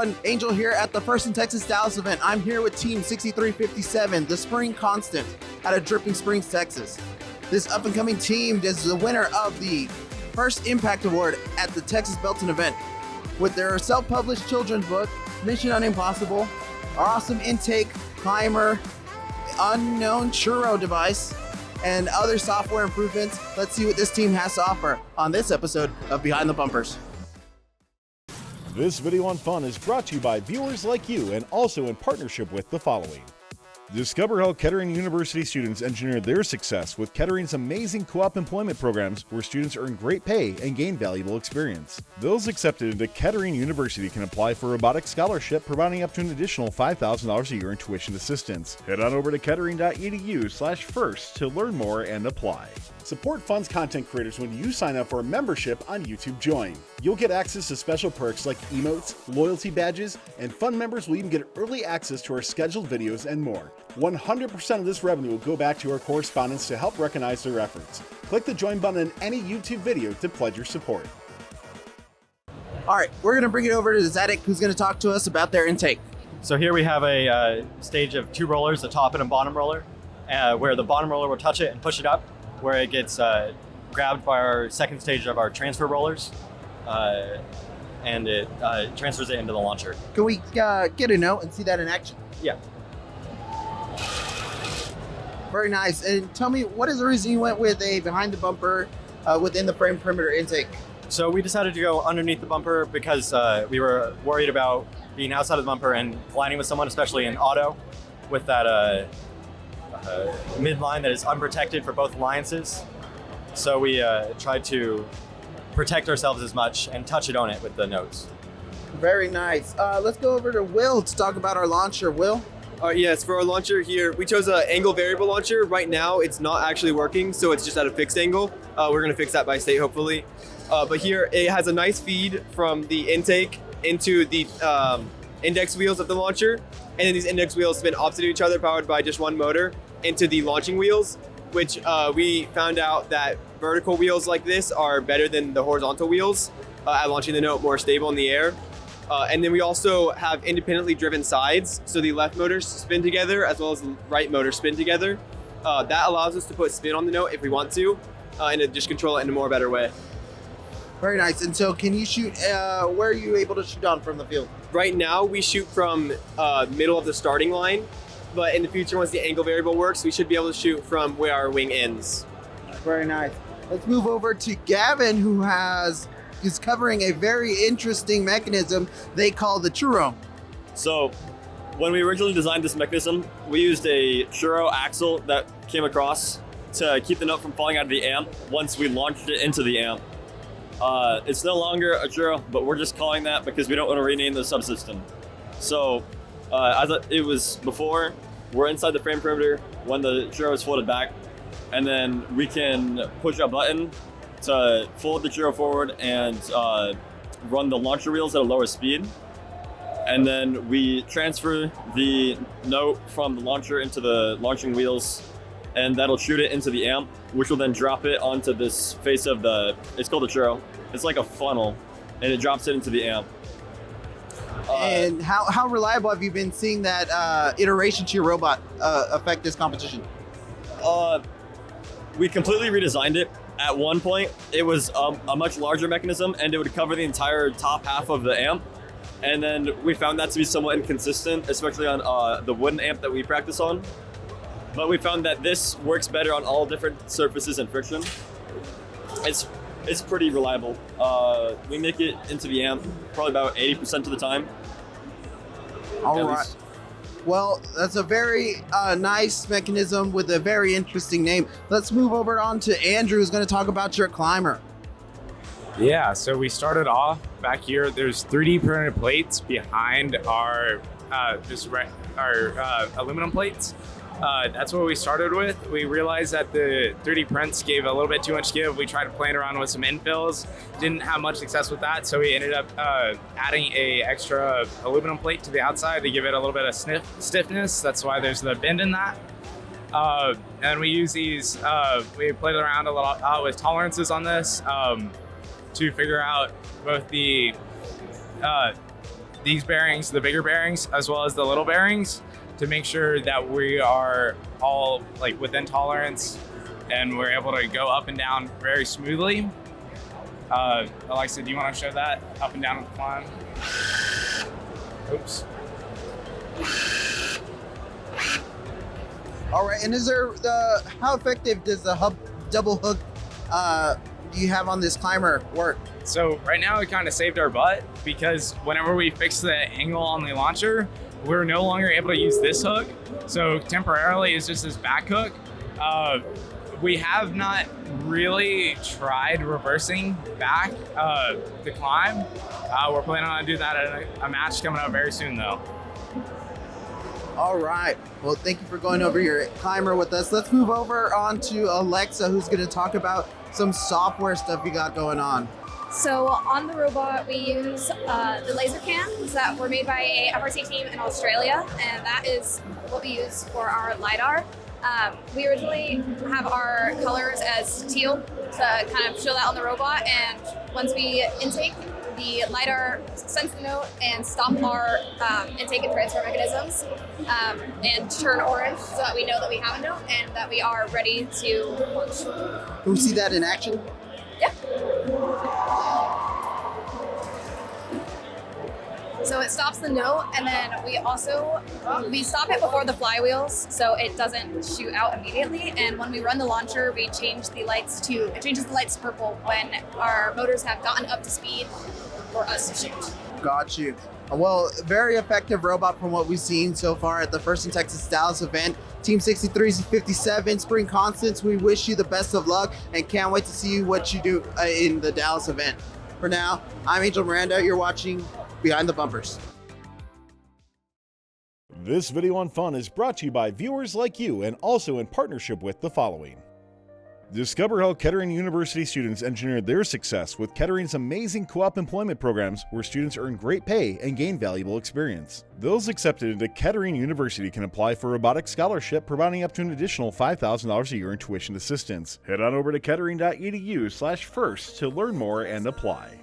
everyone, Angel here at the First in Texas Dallas event. I'm here with Team 6357, the Spring Konstant, out of Dripping Springs, Texas. This up-and-coming team is the winner of the First Impact Award at the Texas Belton event with their self-published children's book, Mission Unimpossible, our awesome intake, climber, unknown churro device, and other software improvements. Let's see what this team has to offer on this episode of Behind the Bumpers. This video on fun is brought to you by viewers like you and also in partnership with the following. Discover how Kettering University students engineer their success with Kettering's amazing co-op employment programs where students earn great pay and gain valuable experience. Those accepted into Kettering University can apply for a robotics scholarship, providing up to an additional $5,000 a year in tuition assistance. Head on over to kettering.edu/first to learn more and apply. Support Fun's content creators when you sign up for a membership on YouTube Join. You'll get access to special perks like emotes, loyalty badges, and Fun members will even get early access to our scheduled videos and more. 100% of this revenue will go back to our correspondents to help recognize their efforts. Click the join button in any YouTube video to pledge your support. All right, we're gonna bring it over to Zadok, who's gonna talk to us about their intake. So here we have a stage of two rollers, a top and a bottom roller, where the bottom roller will touch it and push it up, where it gets grabbed by our second stage of our transfer rollers, and it transfers it into the launcher. Can we get a note and see that in action? Yeah. Very nice. And tell me, what is the reason you went with a behind the bumper within the frame perimeter intake? So we decided to go underneath the bumper because we were worried about being outside of the bumper and colliding with someone, especially in auto, with that midline that is unprotected for both alliances. So we tried to protect ourselves as much and touch it on it with the notes. Very nice. Let's go over to Will to talk about our launcher. Will? Yes, for our launcher here, we chose an angle variable launcher. Right now, it's not actually working, so it's just at a fixed angle. We're gonna fix that by state, hopefully. But here, it has a nice feed from the intake into the index wheels of the launcher. And then these index wheels spin opposite of each other, powered by just one motor, into the launching wheels, which we found out that vertical wheels like this are better than the horizontal wheels at launching the note more stable in the air. And then we also have independently driven sides, so the left motors spin together as well as the right motor spin together. That allows us to put spin on the note if we want to, and to just control it in a more better way. Very nice. And so can you shoot, where are you able to shoot on from the field? Right now we shoot from middle of the starting line, but in the future, once the angle variable works, we should be able to shoot from where our wing ends. Very nice. Let's move over to Gavin, who is covering a very interesting mechanism they call the churro. So when we originally designed this mechanism, we used a churro axle that came across to keep the note from falling out of the amp once we launched it into the amp. It's no longer a churro, but we're just calling that because we don't want to rename the subsystem. So as it was before, we're inside the frame perimeter when the churro is folded back, and then we can push a button to fold the churro forward and run the launcher wheels at a lower speed. And then we transfer the note from the launcher into the launching wheels, and that'll shoot it into the amp, which will then drop it onto this face of it's called the churro. It's like a funnel, and it drops it into the amp. And how reliable have you been seeing that iteration to your robot affect this competition? We completely redesigned it. At one point, it was a much larger mechanism, and it would cover the entire top half of the amp. And then we found that to be somewhat inconsistent, especially on the wooden amp that we practice on. But we found that this works better on all different surfaces and friction. It's pretty reliable. We make it into the amp probably about 80% of the time. All right. Well, that's a very nice mechanism with a very interesting name. Let's move over on to Andrew, who's going to talk about your climber. Yeah, so we started off back here. There's 3D printed plates behind our aluminum plates. That's what we started with. We realized that the 3D prints gave a little bit too much give. We tried playing around with some infills, didn't have much success with that, so we ended up adding a extra aluminum plate to the outside to give it a little bit of stiffness. That's why there's the bend in that. And we use these, we played around a lot with tolerances on this to figure out both the these bearings, the bigger bearings, as well as the little bearings, to make sure that we are all like within tolerance and we're able to go up and down very smoothly. Alexa, do you want to show that up and down with the climb? Oops. All right, and how effective does the double hook you have on this climber work? So right now it kind of saved our butt, because whenever we fix the angle on the launcher, we're no longer able to use this hook. So temporarily it's just this back hook. We have not really tried reversing back the climb. We're planning on doing that at a match coming up very soon though. All right. Well, thank you for going over your climber with us. Let's move over on to Alexa, who's going to talk about some software stuff you got going on. So on the robot, we use the laser cams that were made by a FRC team in Australia, and that is what we use for our LiDAR. We originally have our colors as teal to kind of show that on the robot, and once we intake, the LiDAR sends the note and stop our intake and transfer mechanisms and turn orange so that we know that we have a note and that we are ready to launch. Can we see that in action? Yeah. So it stops the note, and then we stop it before the flywheels so it doesn't shoot out immediately. And when we run the launcher, it changes the lights to purple when our motors have gotten up to speed for us to shoot. Got you. Well, very effective robot from what we've seen so far at the First in Texas Dallas event. Team 6357, Spring Constants, we wish you the best of luck and can't wait to see what you do in the Dallas event. For now, I'm Angel Miranda. You're watching Behind the Bumpers. This video on fun is brought to you by viewers like you and also in partnership with the following. Discover how Kettering University students engineered their success with Kettering's amazing co-op employment programs where students earn great pay and gain valuable experience. Those accepted into Kettering University can apply for a robotics scholarship, providing up to an additional $5,000 a year in tuition assistance. Head on over to kettering.edu/first to learn more and apply.